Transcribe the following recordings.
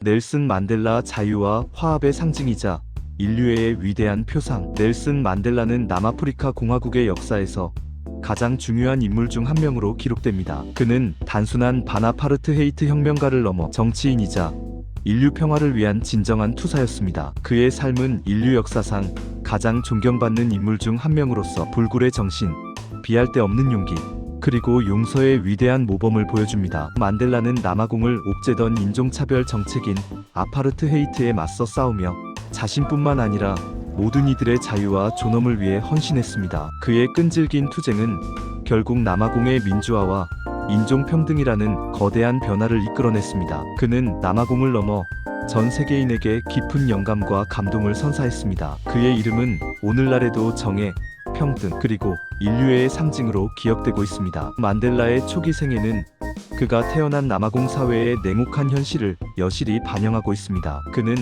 넬슨 만델라 자유와 화합의 상징이자 인류의 위대한 표상. 넬슨 만델라는 남아프리카 공화국의 역사에서 가장 중요한 인물 중 한 명으로 기록됩니다. 그는 단순한 바나파르트헤이트 혁명가를 넘어 정치인이자 인류 평화를 위한 진정한 투사였습니다. 그의 삶은 인류 역사상 가장 존경받는 인물 중 한 명으로서 불굴의 정신, 비할 데 없는 용기, 그리고 용서의 위대한 모범을 보여줍니다. 만델라는 남아공을 옥죄던 인종차별 정책인 아파르트헤이트에 맞서 싸우며 자신뿐만 아니라 모든 이들의 자유와 존엄을 위해 헌신했습니다. 그의 끈질긴 투쟁은 결국 남아공의 민주화와 인종평등이라는 거대한 변화를 이끌어냈습니다. 그는 남아공을 넘어 전 세계인에게 깊은 영감과 감동을 선사했습니다. 그의 이름은 오늘날에도 정의, 평등, 그리고 인류애의 상징으로 기억되고 있습니다. 만델라의 초기 생애는 그가 태어난 남아공 사회의 냉혹한 현실을 여실히 반영하고 있습니다. 그는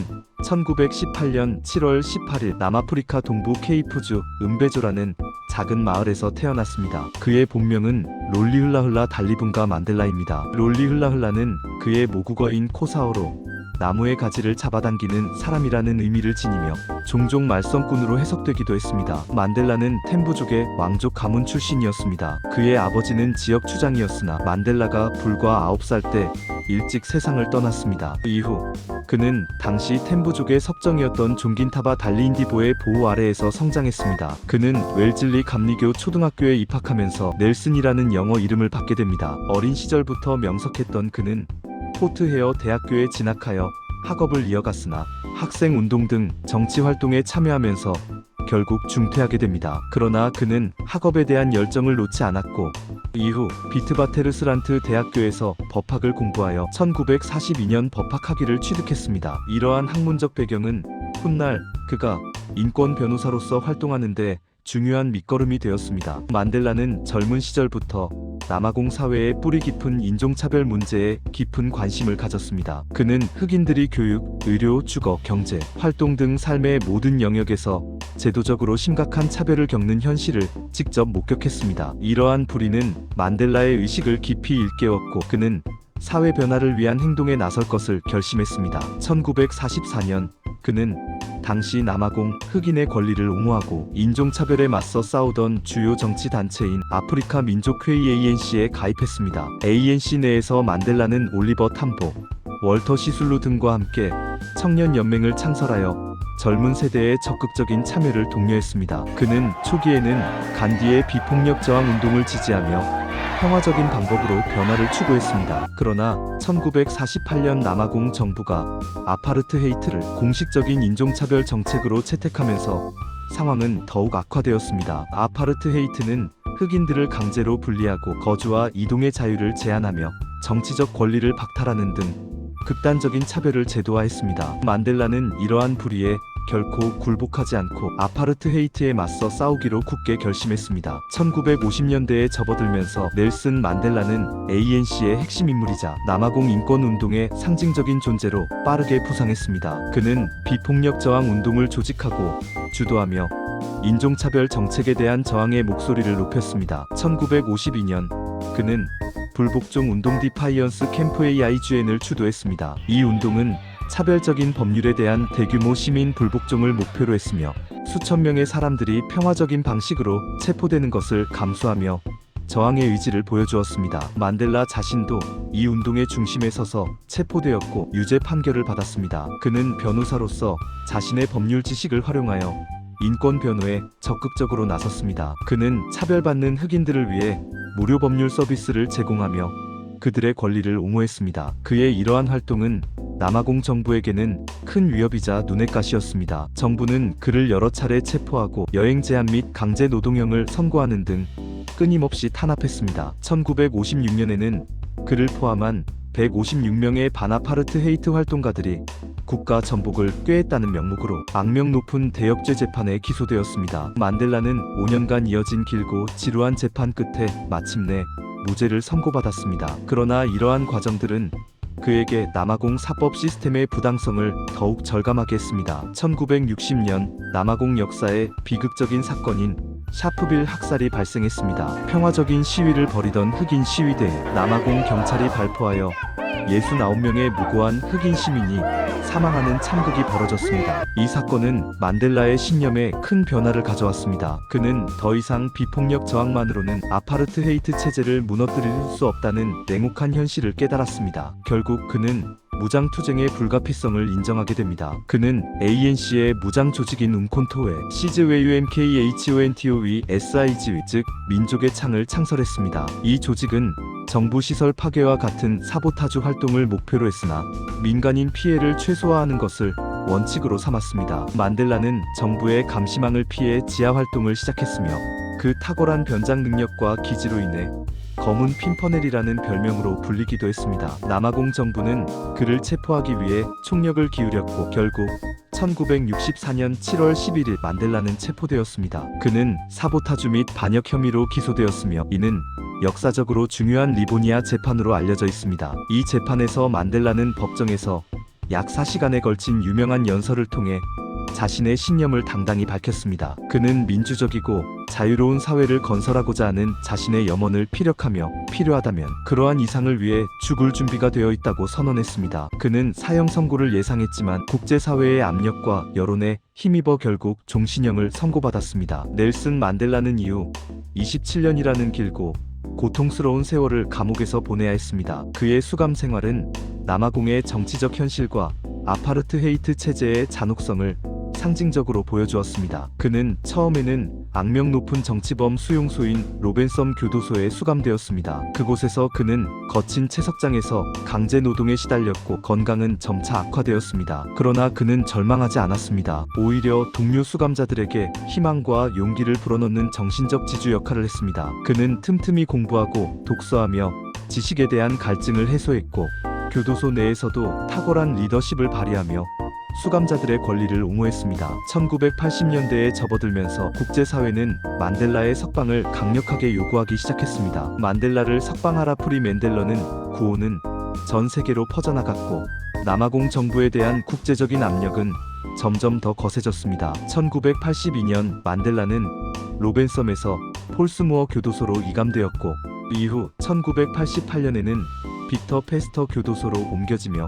1918년 7월 18일 남아프리카 동부 케이프주 음베조라는 작은 마을에서 태어났습니다. 그의 본명은 롤리흘라흘라 달리분가 만델라입니다. 롤리흘라흘라는 그의 모국어인 코사어로 나무의 가지를 잡아당기는 사람이라는 의미를 지니며 종종 말썽꾼으로 해석되기도 했습니다. 만델라는 템부족의 왕족 가문 출신이었습니다. 그의 아버지는 지역 추장이었으나 만델라가 불과 9살 때 일찍 세상을 떠났습니다. 그 이후 그는 당시 템부족의 섭정이었던 종긴타바 달리인디보의 보호 아래에서 성장했습니다. 그는 웰즐리 감리교 초등학교에 입학하면서 넬슨이라는 영어 이름을 받게 됩니다. 어린 시절부터 명석했던 그는 포트헤어 대학교에 진학하여 학업을 이어갔으나 학생 운동 등 정치 활동에 참여하면서 결국 중퇴하게 됩니다. 그러나 그는 학업에 대한 열정을 놓지 않았고 이후 비트바테르스란트 대학교에서 법학을 공부하여 1942년 법학학위를 취득했습니다. 이러한 학문적 배경은 훗날 그가 인권 변호사로서 활동하는데 중요한 밑거름이 되었습니다. 만델라는 젊은 시절부터 남아공 사회의 뿌리 깊은 인종차별 문제에 깊은 관심을 가졌습니다. 그는 흑인들이 교육, 의료, 주거, 경제, 활동 등 삶의 모든 영역에서 제도적으로 심각한 차별을 겪는 현실을 직접 목격했습니다. 이러한 불의는 만델라의 의식을 깊이 일깨웠고 그는 사회 변화를 위한 행동에 나설 것을 결심했습니다. 1944년 그는 당시 남아공 흑인의 권리를 옹호하고 인종차별에 맞서 싸우던 주요 정치단체인 아프리카 민족회의 ANC에 가입했습니다. ANC 내에서 만델라는 올리버 탐보, 월터 시술루 등과 함께 청년연맹을 창설하여 젊은 세대의 적극적인 참여를 독려했습니다. 그는 초기에는 간디의 비폭력 저항 운동을 지지하며 평화적인 방법으로 변화를 추구했습니다. 그러나 1948년 남아공 정부가 아파르트헤이트를 공식적인 인종차별 정책으로 채택하면서 상황은 더욱 악화되었습니다. 아파르트헤이트는 흑인들을 강제로 분리하고 거주와 이동의 자유를 제한하며 정치적 권리를 박탈하는 등 극단적인 차별을 제도화했습니다. 만델라는 이러한 불의에 결코 굴복하지 않고 아파르트헤이트에 맞서 싸우기로 굳게 결심했습니다. 1950년대에 접어들면서 넬슨 만델라는 ANC의 핵심 인물이자 남아공 인권운동의 상징적인 존재로 빠르게 부상했습니다. 그는 비폭력 저항 운동을 조직하고 주도하며 인종차별 정책에 대한 저항의 목소리를 높였습니다. 1952년 그는 불복종 운동 디파이언스 캠프 AIGN을 주도했습니다. 이 운동은 차별적인 법률에 대한 대규모 시민 불복종을 목표로 했으며 수천 명의 사람들이 평화적인 방식으로 체포되는 것을 감수하며 저항의 의지를 보여주었습니다. 만델라 자신도 이 운동의 중심에 서서 체포되었고 유죄 판결을 받았습니다. 그는 변호사로서 자신의 법률 지식을 활용하여 인권 변호에 적극적으로 나섰습니다. 그는 차별받는 흑인들을 위해 무료 법률 서비스를 제공하며 그들의 권리를 옹호했습니다. 그의 이러한 활동은 남아공 정부에게는 큰 위협이자 눈의 가시였습니다. 정부는 그를 여러 차례 체포하고 여행 제한 및 강제 노동형을 선고하는 등 끊임없이 탄압했습니다. 1956년에는 그를 포함한 156명의 바나파르트헤이트 활동가들이 국가 전복을 꾀했다는 명목으로 악명 높은 대역죄 재판에 기소되었습니다. 만델라는 5년간 이어진 길고 지루한 재판 끝에 마침내 무죄를 선고받았습니다. 그러나 이러한 과정들은 그에게 남아공 사법 시스템의 부당성을 더욱 절감하게 했습니다. 1960년 남아공 역사의 비극적인 사건인 샤프빌 학살이 발생했습니다. 평화적인 시위를 벌이던 흑인 시위대에 남아공 경찰이 발포하여 69명의 무고한 흑인 시민이 사망하는 참극이 벌어졌습니다. 이 사건은 만델라의 신념에 큰 변화를 가져왔습니다. 그는 더 이상 비폭력 저항만으로는 아파르트헤이트 체제를 무너뜨릴 수 없다는 냉혹한 현실을 깨달았습니다. 결국 그는 무장투쟁의 불가피성을 인정하게 됩니다. 그는 ANC의 무장 조직인 움콘토의 CZWMKHONTOV 즉 민족의 창을 창설했습니다. 이 조직은 정부 시설 파괴와 같은 사보타주 활동을 목표로 했으나 민간인 피해를 최소화하는 것을 원칙으로 삼았습니다. 만델라는 정부의 감시망을 피해 지하 활동을 시작했으며 그 탁월한 변장 능력과 기지로 인해 검은 핀퍼넬이라는 별명으로 불리기도 했습니다. 남아공 정부는 그를 체포하기 위해 총력을 기울였고 결국 1964년 7월 11일 만델라는 체포되었습니다. 그는 사보타주 및 반역 혐의로 기소되었으며 이는 역사적으로 중요한 리보니아 재판으로 알려져 있습니다. 이 재판에서 만델라는 법정에서 약 4시간에 걸친 유명한 연설을 통해 자신의 신념을 당당히 밝혔습니다. 그는 민주적이고 자유로운 사회를 건설하고자 하는 자신의 염원을 피력하며 필요하다면 그러한 이상을 위해 죽을 준비가 되어 있다고 선언했습니다. 그는 사형 선고를 예상했지만 국제사회의 압력과 여론에 힘입어 결국 종신형을 선고받았습니다. 넬슨 만델라는 이후 27년이라는 길고 고통스러운 세월을 감옥에서 보내야 했습니다. 그의 수감 생활은 남아공의 정치적 현실과 아파르트헤이트 체제의 잔혹성을 상징적으로 보여주었습니다. 그는 처음에는 악명 높은 정치범 수용소인 로벤섬 교도소에 수감되었습니다. 그곳에서 그는 거친 채석장에서 강제 노동에 시달렸고 건강은 점차 악화되었습니다. 그러나 그는 절망하지 않았습니다. 오히려 동료 수감자들에게 희망과 용기를 불어넣는 정신적 지주 역할을 했습니다. 그는 틈틈이 공부하고 독서하며 지식에 대한 갈증을 해소했고 교도소 내에서도 탁월한 리더십을 발휘하며 수감자들의 권리를 옹호했습니다. 1980년대에 접어들면서 국제사회는 만델라의 석방을 강력하게 요구하기 시작했습니다. 만델라를 석방하라 프리 맨델러는 구호는 전 세계로 퍼져나갔고 남아공 정부에 대한 국제적인 압력은 점점 더 거세졌습니다. 1982년 만델라는 로벤섬에서 폴스무어 교도소로 이감되었고 이후 1988년에는 빅터 페스터 교도소로 옮겨지며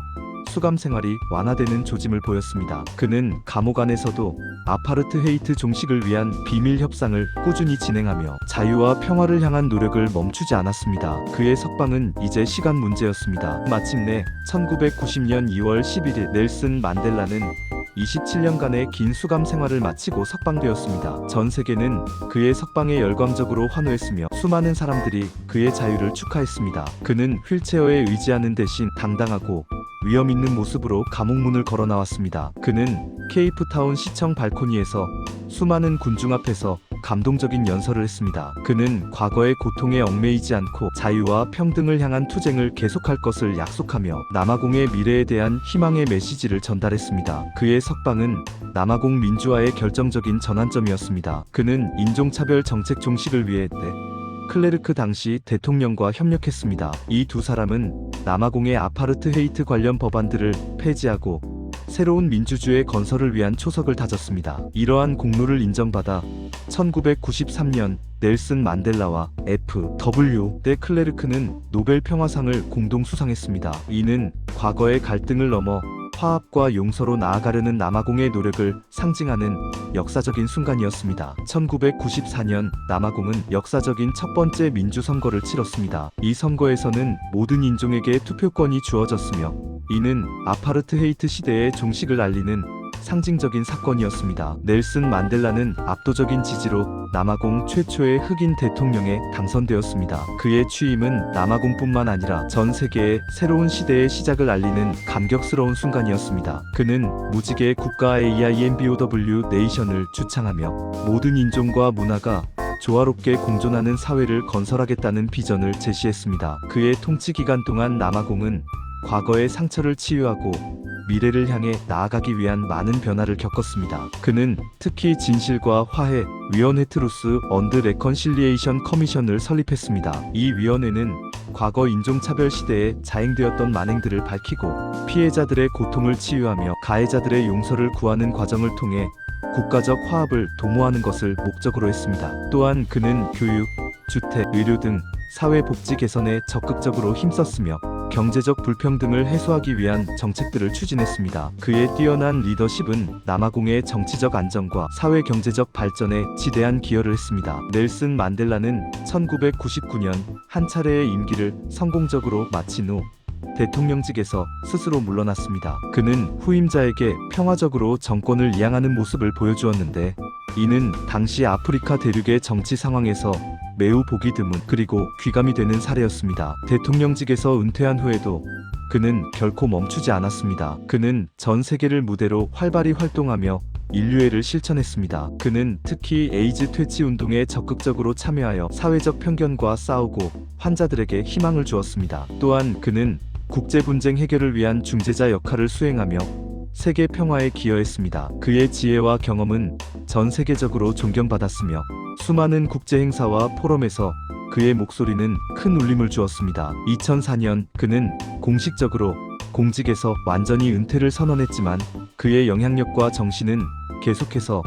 수감 생활이 완화되는 조짐을 보였습니다. 그는 감옥 안에서도 아파르트헤이트 종식을 위한 비밀 협상을 꾸준히 진행하며 자유와 평화를 향한 노력을 멈추지 않았습니다. 그의 석방은 이제 시간 문제였습니다. 마침내 1990년 2월 11일 넬슨 만델라는 27년간의 긴 수감 생활을 마치고 석방되었습니다. 전 세계는 그의 석방에 열광적으로 환호했으며 수많은 사람들이 그의 자유를 축하했습니다. 그는 휠체어에 의지하는 대신 당당하고 위험 있는 모습으로 감옥 문을 걸어 나왔습니다. 그는 케이프타운 시청 발코니에서 수많은 군중 앞에서 감동적인 연설을 했습니다. 그는 과거의 고통에 얽매이지 않고 자유와 평등을 향한 투쟁을 계속할 것을 약속하며 남아공의 미래에 대한 희망의 메시지를 전달했습니다. 그의 석방은 남아공 민주화의 결정적인 전환점이었습니다. 그는 인종차별 정책 종식을 위해 클레르크 당시 대통령과 협력했습니다. 이 두 사람은 남아공의 아파르트헤이트 관련 법안들을 폐지하고 새로운 민주주의 건설을 위한 초석을 다졌습니다. 이러한 공로를 인정받아 1993년 넬슨 만델라와 F.W. 데 클레르크는 노벨 평화상을 공동 수상했습니다. 이는 과거의 갈등을 넘어 화합과 용서로 나아가려는 남아공의 노력을 상징하는 역사적인 순간이었습니다. 1994년 남아공은 역사적인 첫 번째 민주선거를 치렀습니다. 이 선거에서는 모든 인종에게 투표권이 주어졌으며 이는 아파르트헤이트 시대의 종식을 알리는 상징적인 사건이었습니다. 넬슨 만델라는 압도적인 지지로 남아공 최초의 흑인 대통령에 당선되었습니다. 그의 취임은 남아공뿐만 아니라 전 세계의 새로운 시대의 시작을 알리는 감격스러운 순간이었습니다. 그는 무지개 국가 AIMBOW 네이션을 주창하며 모든 인종과 문화가 조화롭게 공존하는 사회를 건설하겠다는 비전을 제시했습니다. 그의 통치 기간 동안 남아공은 과거의 상처를 치유하고 미래를 향해 나아가기 위한 많은 변화를 겪었습니다. 그는 특히 진실과 화해 위원회 트루스 언드 레컨실리에이션 커미션을 설립했습니다. 이 위원회는 과거 인종차별 시대에 자행되었던 만행들을 밝히고 피해자들의 고통을 치유하며 가해자들의 용서를 구하는 과정을 통해 국가적 화합을 도모하는 것을 목적으로 했습니다. 또한 그는 교육, 주택, 의료 등 사회복지 개선에 적극적으로 힘썼으며 경제적 불평등을 해소하기 위한 정책들을 추진했습니다. 그의 뛰어난 리더십은 남아공의 정치적 안정과 사회 경제적 발전에 지대한 기여를 했습니다. 넬슨 만델라는 1999년 한 차례의 임기를 성공적으로 마친 후 대통령직에서 스스로 물러났습니다. 그는 후임자에게 평화적으로 정권을 이양하는 모습을 보여주었는데, 이는 당시 아프리카 대륙의 정치 상황에서 매우 보기 드문 그리고 귀감이 되는 사례였습니다. 대통령직에서 은퇴한 후에도 그는 결코 멈추지 않았습니다. 그는 전 세계를 무대로 활발히 활동하며 인류애를 실천했습니다. 그는 특히 에이즈 퇴치 운동에 적극적으로 참여하여 사회적 편견과 싸우고 환자들에게 희망을 주었습니다. 또한 그는 국제 분쟁 해결을 위한 중재자 역할을 수행하며 세계 평화에 기여했습니다. 그의 지혜와 경험은 전 세계적으로 존경받았으며 수많은 국제 행사와 포럼에서 그의 목소리는 큰 울림을 주었습니다. 2004년 그는 공식적으로 공직에서 완전히 은퇴를 선언했지만, 그의 영향력과 정신은 계속해서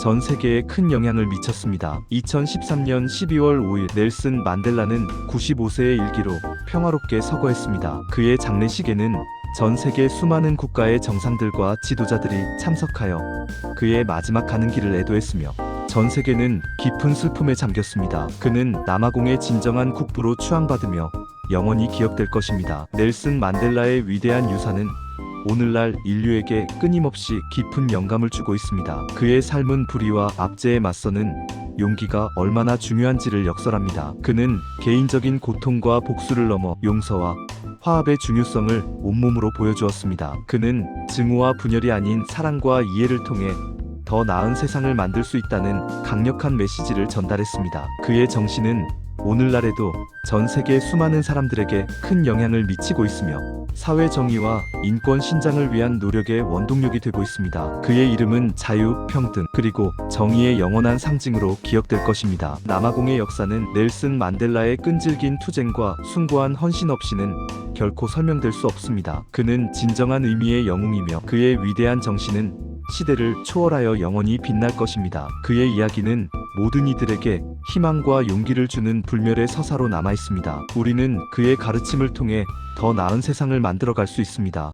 전 세계에 큰 영향을 미쳤습니다. 2013년 12월 5일 넬슨 만델라는 95세의 일기로 평화롭게 서거했습니다. 그의 장례식에는 전 세계 수많은 국가의 정상들과 지도자들이 참석하여 그의 마지막 가는 길을 애도했으며, 전 세계는 깊은 슬픔에 잠겼습니다. 그는 남아공의 진정한 국부로 추앙받으며 영원히 기억될 것입니다. 넬슨 만델라의 위대한 유산은 오늘날 인류에게 끊임없이 깊은 영감을 주고 있습니다. 그의 삶은 불의와 압제에 맞서는 용기가 얼마나 중요한지를 역설합니다. 그는 개인적인 고통과 복수를 넘어 용서와 화합의 중요성을 온몸으로 보여주었습니다. 그는 증오와 분열이 아닌 사랑과 이해를 통해 더 나은 세상을 만들 수 있다는 강력한 메시지를 전달했습니다. 그의 정신은 오늘날에도 전 세계 수많은 사람들에게 큰 영향을 미치고 있으며 사회 정의와 인권 신장을 위한 노력의 원동력이 되고 있습니다. 그의 이름은 자유, 평등, 그리고 정의의 영원한 상징으로 기억될 것입니다. 남아공의 역사는 넬슨 만델라의 끈질긴 투쟁과 숭고한 헌신 없이는 결코 설명될 수 없습니다. 그는 진정한 의미의 영웅이며 그의 위대한 정신은 시대를 초월하여 영원히 빛날 것입니다. 그의 이야기는 모든 이들에게 희망과 용기를 주는 불멸의 서사로 남아 있습니다. 우리는 그의 가르침을 통해 더 나은 세상을 만들어갈 수 있습니다.